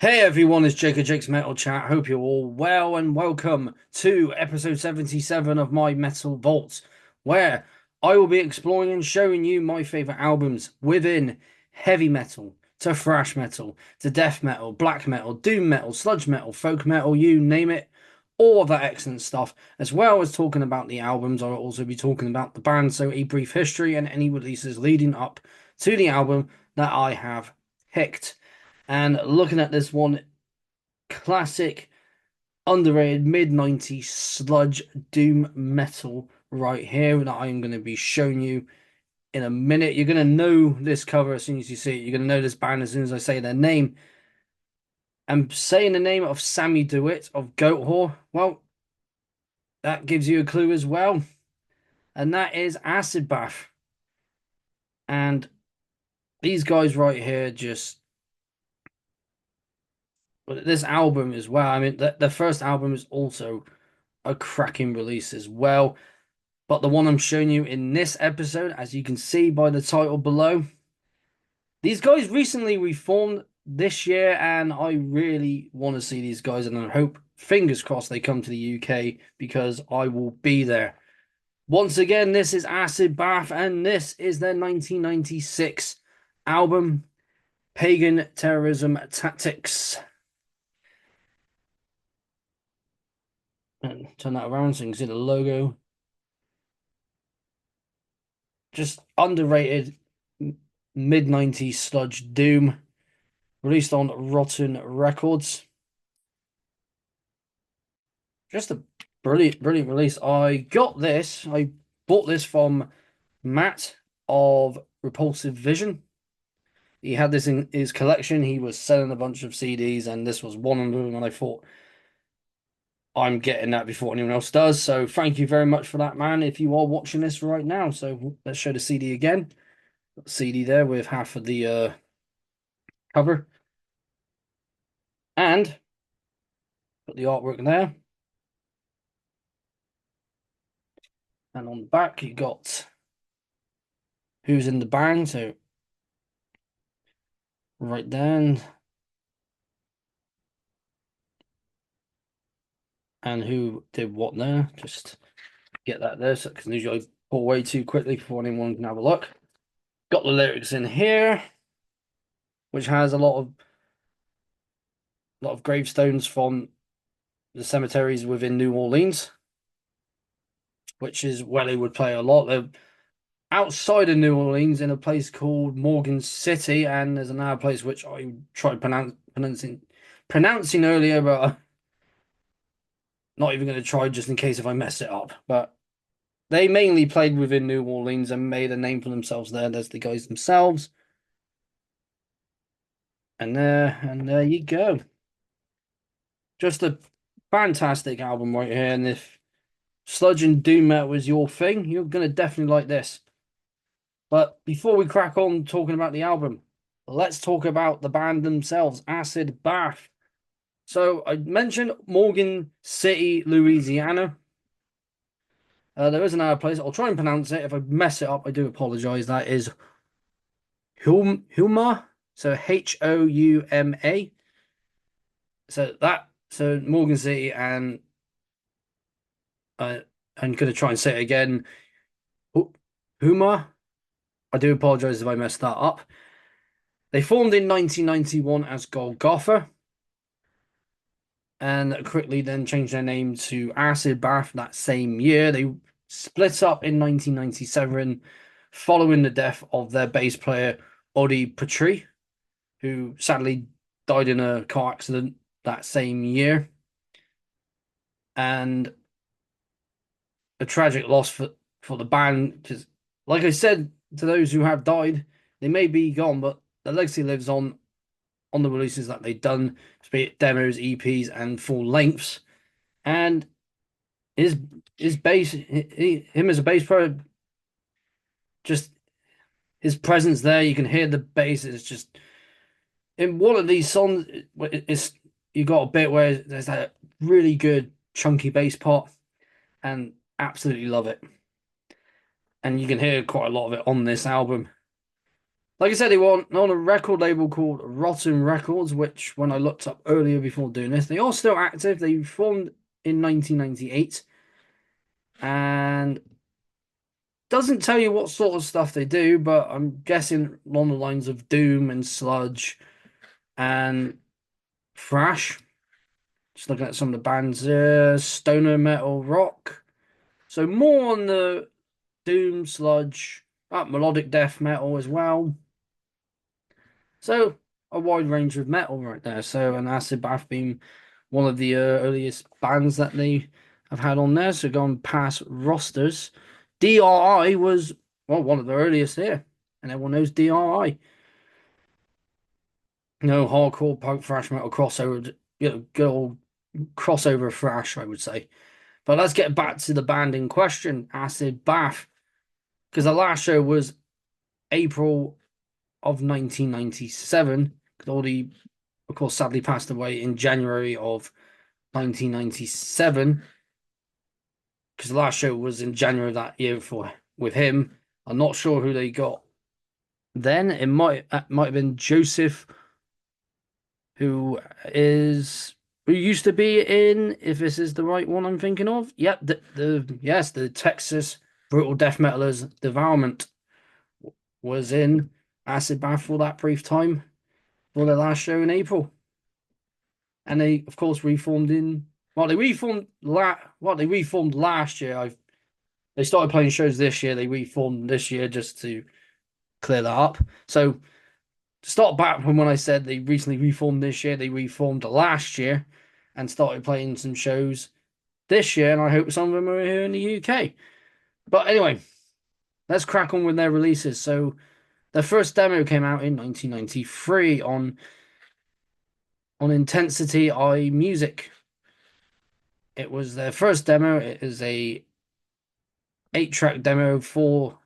Hey everyone, it's Jake of Jake's Metal Chat. Hope you're all well and welcome to episode 77 of my Metal Vault, where I will be exploring and showing you my favorite albums within heavy metal, to thrash metal, to death metal, black metal, doom metal, sludge metal, folk metal, you name it, all of that excellent stuff. As well as talking about the albums, I'll also be talking about the band, so a brief history and any releases leading up to the album that I have picked. And looking at this one, classic, underrated mid 90s sludge doom metal right here that I'm going to be showing you in a minute. You're going to know this cover as soon as you see it. You're going to know this band as soon as I say their name. I'm saying the name of Sammy DeWitt of Goat Whore. Well, that gives you a clue as well. And that is Acid Bath. And these guys right here just this album as well. I mean, the first album is also a cracking release as well. But the one I'm showing you in this episode, as you can see by the title below, these guys recently reformed this year, and I really want to see these guys, and I hope, fingers crossed, they come to the UK because I will be there. Once again, this is Acid Bath, and this is their 1996 album, Paegan Terrorism Tactics. And turn that around so you can see the logo. Just underrated mid 90s sludge doom, released on Rotten Records. Just a brilliant release. I bought this from Matt of Repulsive Vision. He had this in his collection. He was selling a bunch of CDs, and this was one of them. And I thought, I'm getting that before anyone else does. So thank you very much for that, man. If you are watching this right now, so let's show the CD again. CD there with half of the cover, and put the artwork there. And on the back, you got who's in the band. So right down, and who did what there. Just get that there, so because usually I pull way too quickly before anyone can have a look. Got the lyrics in here, which has a lot of gravestones from the cemeteries within New Orleans, which is where they would play a lot. They're outside of New Orleans in a place called Morgan City, and there's another place which I tried pronouncing earlier, but I'm not even going to try just in case if I mess it up. But they mainly played within New Orleans and made a name for themselves there. There's the guys themselves. And there you go. Just a fantastic album right here. And if Sludge and Doom metal was your thing, you're gonna definitely like this. But before we crack on talking about the album, let's talk about the band themselves, Acid Bath. So I mentioned Morgan City, Louisiana. There is another place. I'll try and pronounce it. If I mess it up, I do apologize. That is Houma. So Houma. So Morgan City, and I'm gonna try and say it again. Houma. I do apologize if I messed that up. They formed in 1991 as Golgotha, and quickly then changed their name to Acid Bath that same year. They split up in 1997 following the death of their bass player Odi Petrie, who sadly died in a car accident that same year. And a tragic loss for the band, because like I said, to those who have died, they may be gone, but the legacy lives on the releases that they've done, be it demos, EPs, and full lengths. And his bass, him as a bass player, just his presence there, you can hear the bass. It's just in one of these songs, it's you got a bit where there's that really good chunky bass part, and absolutely love it. And you can hear quite a lot of it on this album. Like I said, they were on a record label called Rotten Records, which when I looked up earlier before doing this, they are still active. They formed in 1998 and doesn't tell you what sort of stuff they do, but I'm guessing along the lines of Doom and Sludge and Thrash. Just looking at some of the bands there, stoner metal rock. So more on the Doom, Sludge, melodic death metal as well. So a wide range of metal right there. So an Acid Bath being one of the earliest bands that they have had on there. So going past rosters, DRI was one of the earliest here, and everyone knows DRI. No hardcore punk thrash metal crossover, good old crossover thrash, I would say. But let's get back to the band in question, Acid Bath, because the last show was April of 1997. Claudia, of course, sadly passed away in January of 1997 because the last show was in January of that year for with him. I'm not sure who they got then. It might have been Joseph, who used to be in, if this is the right one I'm thinking of. Yep, the Texas brutal death metalers Devourment was in Acid Bath for that brief time for their last show in April. And they, of course, reformed in. Well, they reformed last year. They started playing shows this year. They reformed this year just to clear that up. So to start back from when I said they recently reformed this year, they reformed last year and started playing some shows this year. And I hope some of them are here in the UK. But anyway, let's crack on with their releases. So their first demo came out in 1993 on Intensity Eye Music. It was their first demo. It is a 8-track demo, 4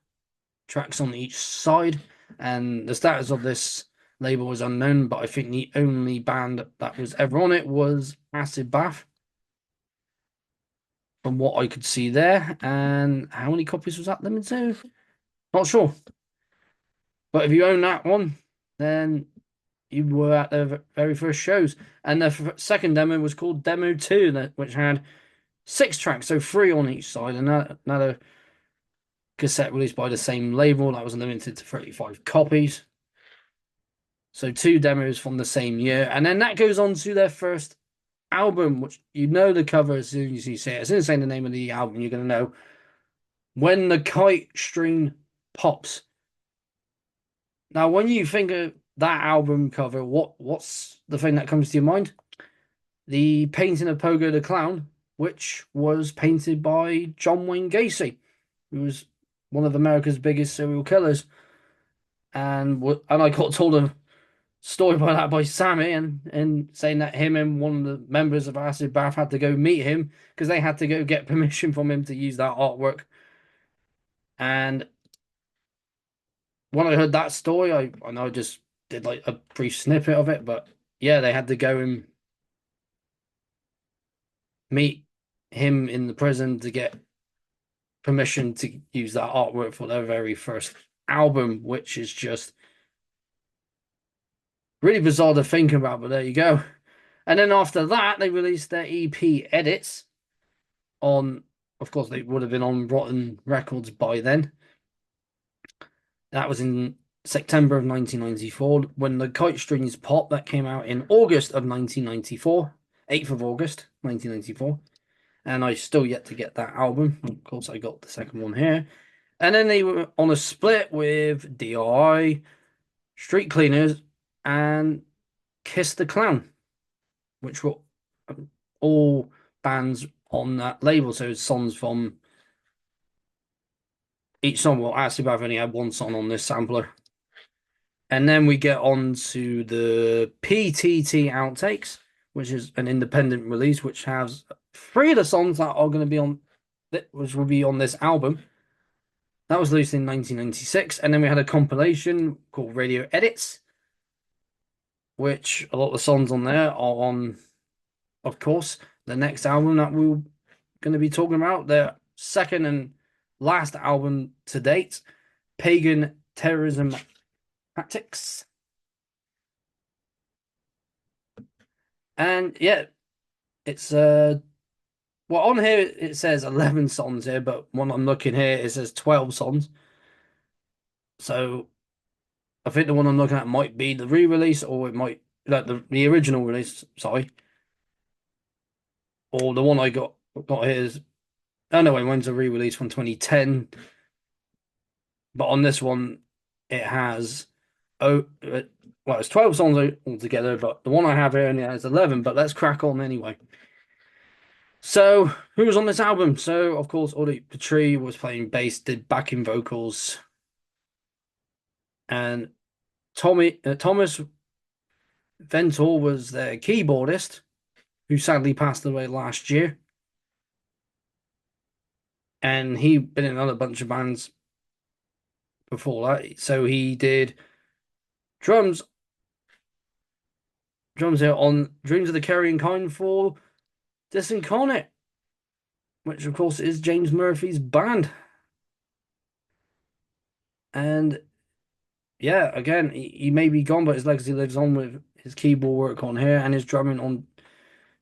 tracks on each side, and the status of this label is unknown, but I think the only band that was ever on it was Acid Bath, from what I could see there. And how many copies was that limited to? Not sure. But if you own that one, then you were at the very first shows. And the second demo was called Demo 2, which had 6 tracks, so 3 on each side, and another cassette released by the same label that was limited to 35 copies. So 2 demos from the same year. And then that goes on to their first album, which you know the cover as soon as you see it. As soon as I say the name of the album, you're going to know When the Kite String Pops. Now, when you think of that album cover, what's the thing that comes to your mind? The painting of Pogo the Clown, which was painted by John Wayne Gacy, who was one of America's biggest serial killers. And I got told a story by that by Sammy, and saying that him and one of the members of Acid Bath had to go meet him because they had to go get permission from him to use that artwork. And when I heard that story, I know I just did like a brief snippet of it, but yeah, they had to go and meet him in the prison to get permission to use that artwork for their very first album, which is just really bizarre to think about, but there you go. And then after that, they released their EP edits on, of course, they would have been on Rotten Records by then. That was in September of 1994. When the Kite Strings Pop, that came out in August of 1994, 8th of August, 1994. And I still yet to get that album. Of course, I got the second one here. And then they were on a split with DRI, Street Cleaners, and Kiss the Clown, which were all bands on that label. So songs from each song. Well, actually, I've only had one song on this sampler. And then we get on to the PTT Outtakes, which is an independent release, which has 3 of the songs that are going to be on, which will be on this album. That was released in 1996. And then we had a compilation called Radio Edits, which a lot of the songs on there are on, of course, the next album that we're going to be talking about, their second and last album to date, Paegan, Terrorism, Tactics. And yeah, it's well, on here it says 11 songs here, but when I'm looking here it says 12 songs. So I think the one I'm looking at might be the re-release, or it might like the original release, sorry. Or the one I got here is, oh no, wait, mine's a re-release from 2010. But on this one it has, oh well, it's 12 songs altogether, but the one I have here only has 11, but let's crack on anyway. So, who was on this album? So, of course, Audie Petrie was playing bass, did backing vocals, and Thomas Ventor was their keyboardist, who sadly passed away last year. And he'd been in another bunch of bands before that. So he did drums here on Dreams of the Carrion Kind for Disincarnate, which of course is James Murphy's band. And yeah, again, he may be gone, but his legacy lives on with his keyboard work on here and his drumming on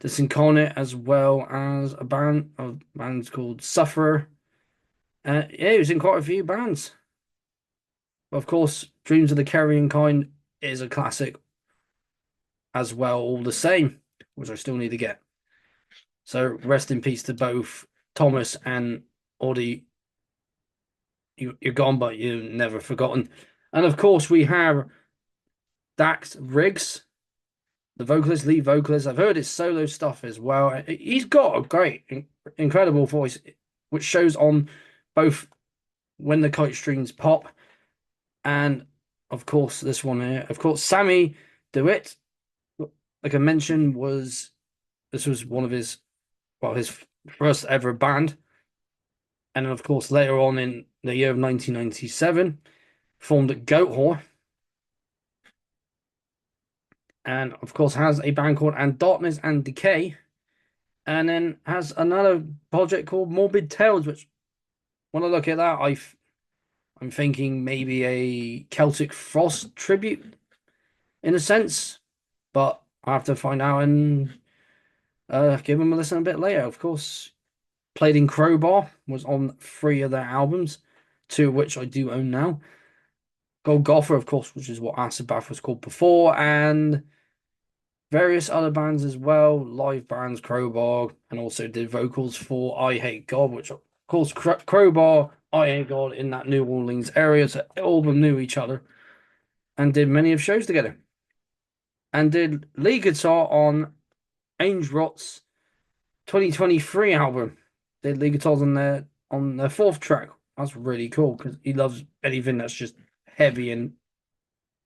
Disincarnate, as well as a band's called Sufferer. Yeah, he was in quite a few bands. Of course, Dreams of the Carrion Kind is a classic as well, all the same, which I still need to get. So rest in peace to both Thomas and Audie. You're gone, but you're never forgotten. And of course, we have Dax Riggs, the vocalist, lead vocalist. I've heard his solo stuff as well. He's got a great, incredible voice, which shows on both When the Kite Strings Pop and, of course, this one here. Of course, Sammy DeWitt, like I mentioned, this was one of his first ever band. And then, of course, later on in the year of 1997, formed Goat and of course has a band called And Darkness and Decay, and then has another project called Morbid Tales, which when I look at that, I'm thinking maybe a Celtic Frost tribute in a sense, but I have to find out and give them a listen a bit later. Of course, played in Crowbar, was on 3 of their albums, 2 of which I do own now. Golgotha, of course, which is what Acid Bath was called before, and various other bands as well, live bands, Crowbar, and also did vocals for I Hate God, which of course Crowbar, I Hate God in that New Orleans area, so all of them knew each other and did many of shows together. And did lead guitar on Ainge Rot's 2023 album. Did lead guitars on their 4th track. That's really cool because he loves anything that's just heavy, and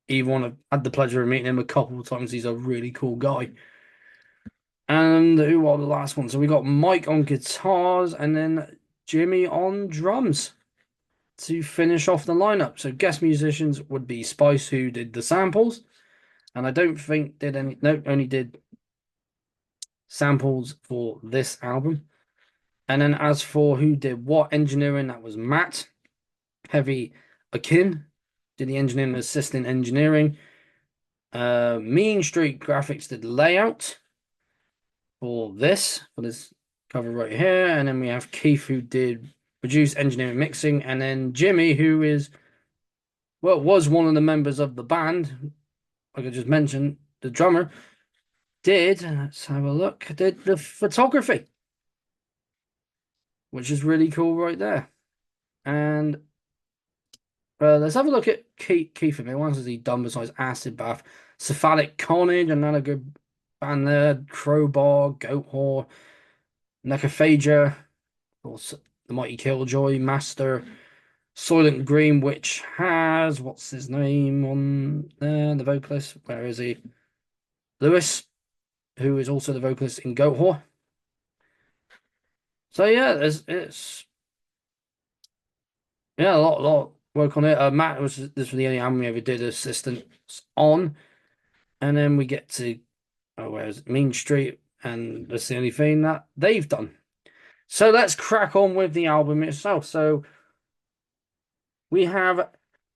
even I've had the pleasure of meeting him a couple of times. He's a really cool guy. And who are the last ones? So we got Mike on guitars and then Jimmy on drums to finish off the lineup. So guest musicians would be Spice, who did the samples, and I don't think did any. No, only did samples for this album. And then as for who did what engineering, that was Matt Heavy Akin did the engineering and assistant engineering. Mean Street Graphics did layout for this cover right here, and then we have Keith, who did produce engineering mixing, and then Jimmy, who was one of the members of the band, like I just mentioned, the drummer, let's have a look, did the photography, which is really cool right there. And let's have a look at Keith. What else has he done besides Acid Bath? Cephalic Carnage, another good band there. Crowbar, Goat Whore, Necrophagia, of course, the Mighty Killjoy, Master, Soylent Green, which has, what's his name on there, the vocalist? Where is he? Lewis, who is also the vocalist in Goat Whore. So yeah, it's a lot of work on it. Matt this was the only album we ever did assistants on, and then we get to where's Mean Street, and that's the only thing that they've done. So let's crack on with the album itself. So we have,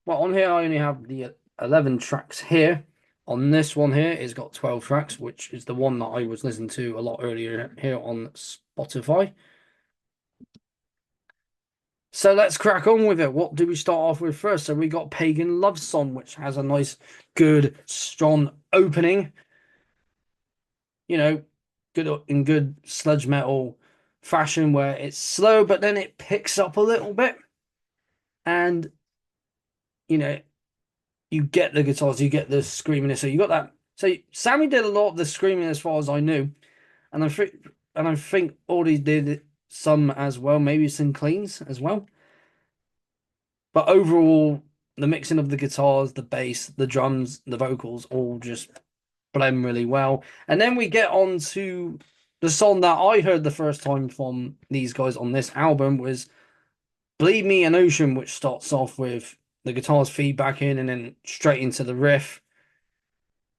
well, on here I only have the 11 tracks here. On this one here, it's got 12 tracks, which is the one that I was listening to a lot earlier here on Spotify. So let's crack on with it. What do we start off with first? So we got Paegan Love Song, which has a nice, good, strong opening. You know, good in good sludge metal fashion where it's slow, but then it picks up a little bit. And, you know, you get the guitars, you get the screaming. So you got that. So Sammy did a lot of the screaming as far as I knew. And I think Audie did some as well, maybe some cleans as well. But overall, the mixing of the guitars, the bass, the drums, the vocals all just blend really well. And then we get on to the song that I heard the first time from these guys on this album was Bleed Me an Ocean, which starts off with the guitars feedback in and then straight into the riff.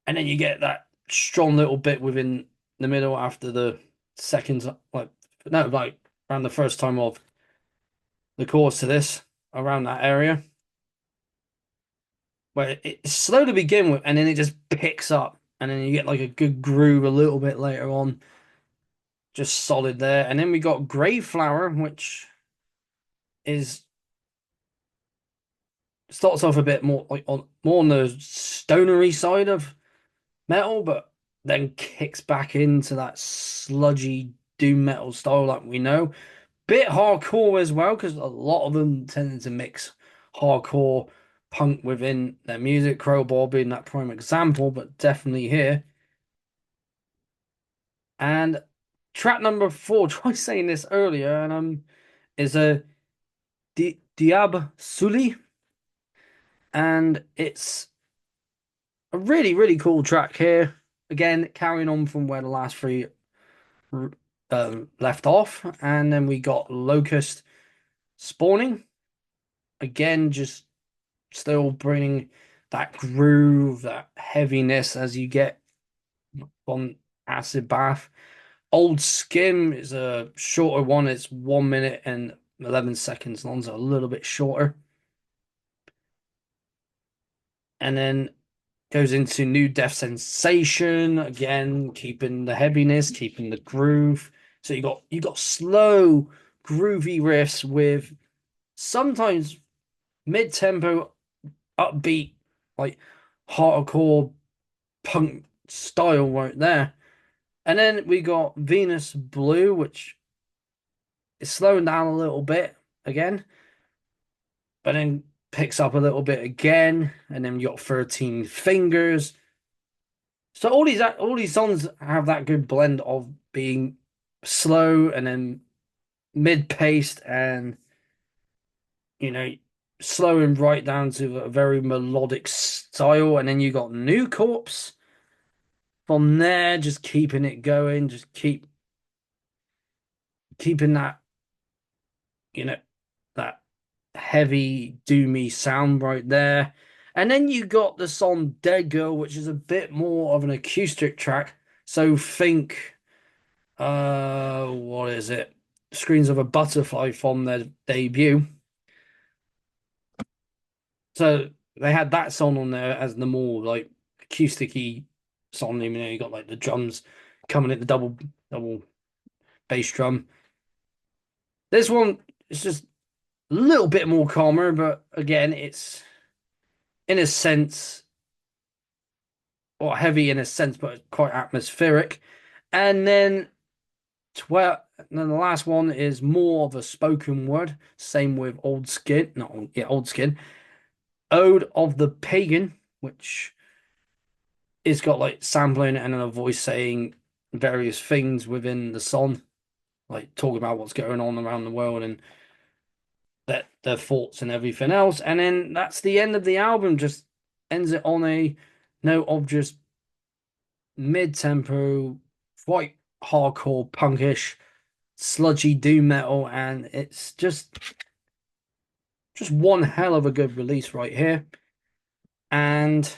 And then you get that strong little bit within the middle after the second, like around the first time of the chorus to this, around that area. Where it's slow to begin with and then it just picks up and then you get like a good groove a little bit later on, just solid there. And then we got Grey Flower, which is starts off a bit more like more on the stonery side of metal, but then kicks back into that sludgy doom metal style like we know. Bit hardcore as well, because a lot of them tended to mix hardcore punk within their music, Crowbar being that prime example, but definitely here. And track number 4, try saying this earlier, and is a Diab Suli, and it's a really, really cool track here. Again, carrying on from where the last three left off. And then we got Locust Spawning. Again, just still bringing that groove, that heaviness as you get on Acid Bath. Old Skin is a shorter one. It's 1 minute and 11 seconds long, so a little bit shorter. And then goes into New Death Sensation, again, keeping the heaviness, keeping the groove. So you got slow, groovy riffs with sometimes mid-tempo, upbeat, like hardcore punk style right there. And then we got Venus Blue, which is slowing down a little bit again, but then picks up a little bit again. And then you got 13 Fingers. So all these songs have that good blend of being slow and then mid-paced and slowing right down to a very melodic style. And then you got New Corpse from there, just keeping it going, just keeping that, that heavy, doomy sound right there. And then you got the song Dead Girl, which is a bit more of an acoustic track. So think, what is it? Screams of a Butterfly from their debut. So they had that song on there as the more like acousticy song. You got like the drums coming at the double bass drum. This one is just a little bit more calmer, but again, it's in a sense, or heavy in a sense, but quite atmospheric. And then 12, and then the last one is more of a spoken word. Same with Old Skin, not yeah, Old Skin. Ode of the Paegan, which is got like sampling and then a voice saying various things within the song, like talking about what's going on around the world and their thoughts and everything else. And then that's the end of the album. Just ends it on a note of just mid-tempo, quite hardcore, punkish, sludgy doom metal, and it's just one hell of a good release right here. And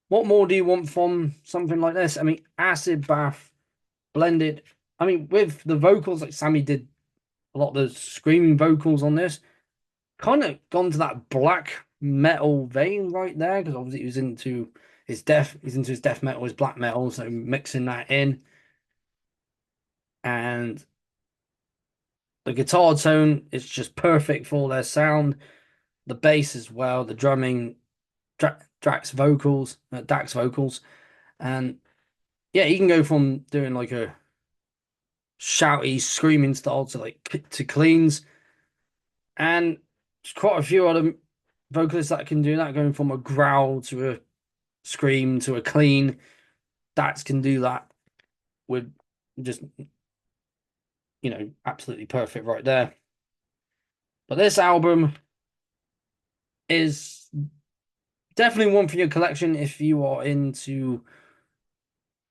what more do you want from something like this? I mean, Acid Bath blended. I mean, with the vocals, like Sammy did a lot of the screaming vocals on this, kind of gone to that black metal vein right there because obviously he was into he's into his death metal, his black metal, so mixing that in. And the guitar tone is just perfect for their sound. The bass as well, the drumming, Dax vocals, and yeah, he can go from doing like a shouty, screaming style to like to cleans, and there's quite a few other vocalists that can do that, going from a growl to a scream to a clean. Dax can do that with just absolutely perfect right there. But this album is definitely one for your collection if you are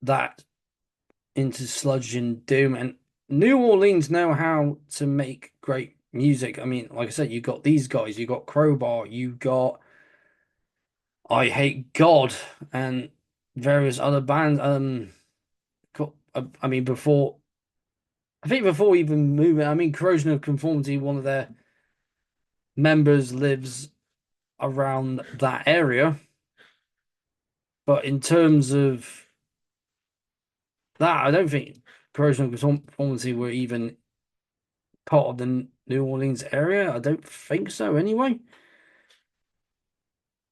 that into Sludge and Doom. And New Orleans know how to make great music. I mean, like I said, you got these guys, you got Crowbar, you got I Hate God, and various other bands. I mean, before even moving, I mean, Corrosion of Conformity, one of their members lives around that area. But in terms of that, I don't think Corrosion of Conformity were even part of the New Orleans area. I don't think so, anyway.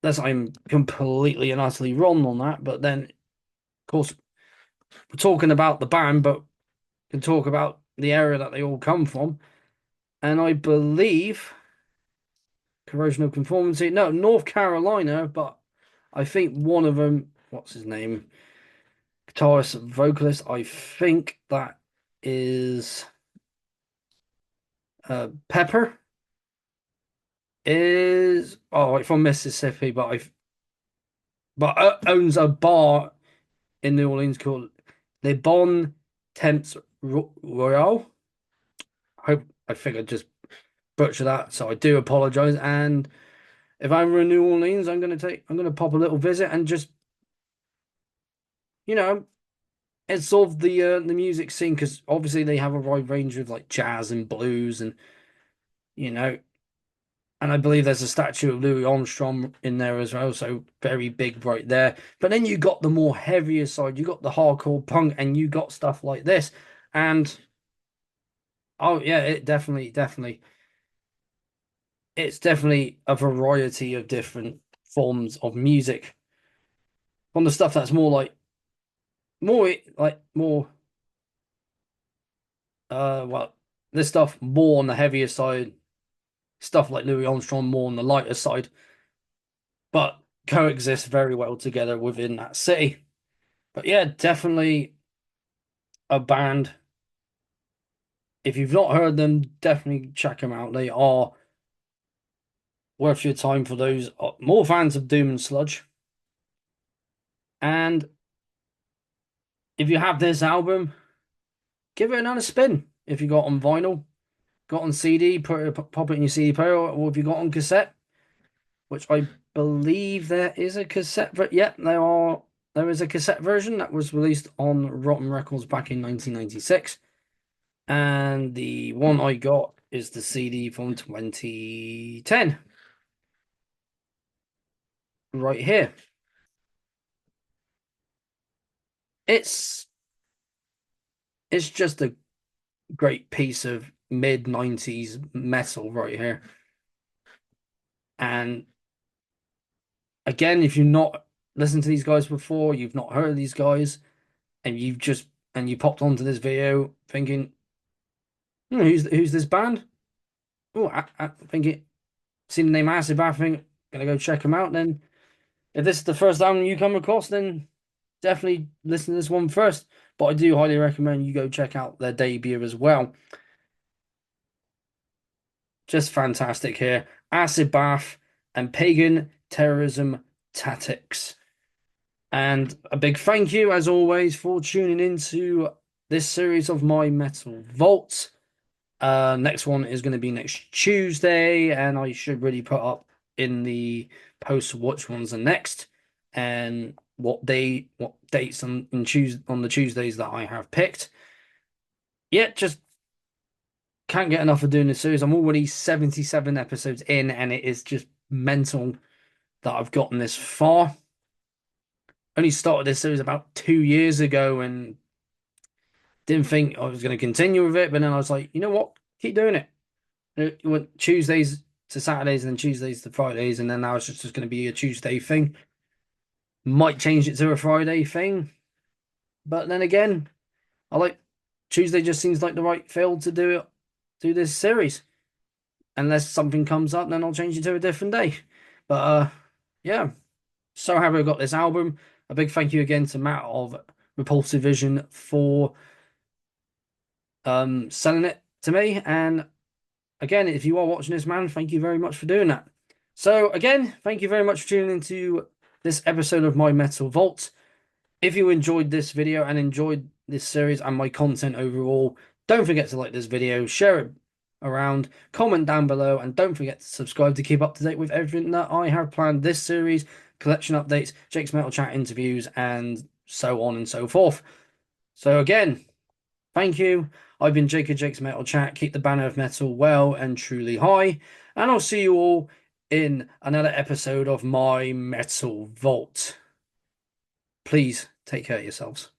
Unless I'm completely and utterly wrong on that. But then, of course, we're talking about the band, but we can talk about the area that they all come from. And I believe Corrosion of Conformity, no, North Carolina, but I think one of them, what's his name? Guitarist, vocalist, I think that is Pepper is from Mississippi, but owns a bar in New Orleans called Le Bon Temps Royal. I think I just butchered that, so I do apologize. And if I'm in New Orleans, I'm gonna pop a little visit and just you know it's sort of the music scene, because obviously they have a wide range of like jazz and blues and you know and I believe there's a statue of Louis Armstrong in there as well, so very big right there. But then you got the more heavier side, you got the hardcore punk, and you got stuff like this. And oh yeah, it's definitely a variety of different forms of music. From the stuff that's more well, this stuff more on the heavier side, stuff like Louis Armstrong more on the lighter side, but coexist very well together within that city. But yeah, definitely a band. If you've not heard them, definitely check them out. They are worth your time for those more fans of Doom and Sludge. And if you have this album, give it another spin. If you got on vinyl, got on CD, pop it in your CD player, or if you got on cassette, which I believe there is a cassette. But yeah, there is a cassette version that was released on Rotten Records back in 1996. And the one I got is the CD from 2010. Right here. It's it's just a great piece of mid 90s metal right here. And again, if you've not listened to these guys before, you've not heard of these guys, and you popped onto this video thinking, who's this band? Oh, I think it seen the name Acid Bath, gonna go check them out. Then if this is the first album you come across, then definitely listen to this one first. But I do highly recommend you go check out their debut as well. Just fantastic here. Acid Bath and Paegan Terrorism Tactics. And a big thank you, as always, for tuning into this series of my Metal Vault. Next one is going to be next Tuesday, and I should really put up in the post which ones are next and what dates on the Tuesdays that I have picked. Yeah, just can't get enough of doing this series. I'm already 77 episodes in, and it is just mental that I've gotten this far. Only started this series about 2 years ago and didn't think I was going to continue with it. But then I was like, you know what? Keep doing it. It went Tuesdays to Saturdays and then Tuesdays to Fridays. And then now it's just going to be a Tuesday thing. Might change it to a Friday thing. But then again, I like Tuesday just seems like the right field to do this series. Unless something comes up, then I'll change it to a different day. But yeah, so happy I got this album. A big thank you again to Matt of Repulsive Vision for selling it to me. And again, if you are watching this, man, thank you very much for doing that. So again, thank you very much for tuning into this episode of My Metal Vault. If you enjoyed this video and enjoyed this series and my content overall, don't forget to like this video, share it around, comment down below, and don't forget to subscribe to keep up to date with everything that I have planned this series, collection updates, Jake's Metal Chat interviews, and so on and so forth. So again, thank you. I've been Jake of Jake's Metal Chat. Keep the banner of metal well and truly high, and I'll see you all in another episode of My Metal Vault. Please take care of yourselves.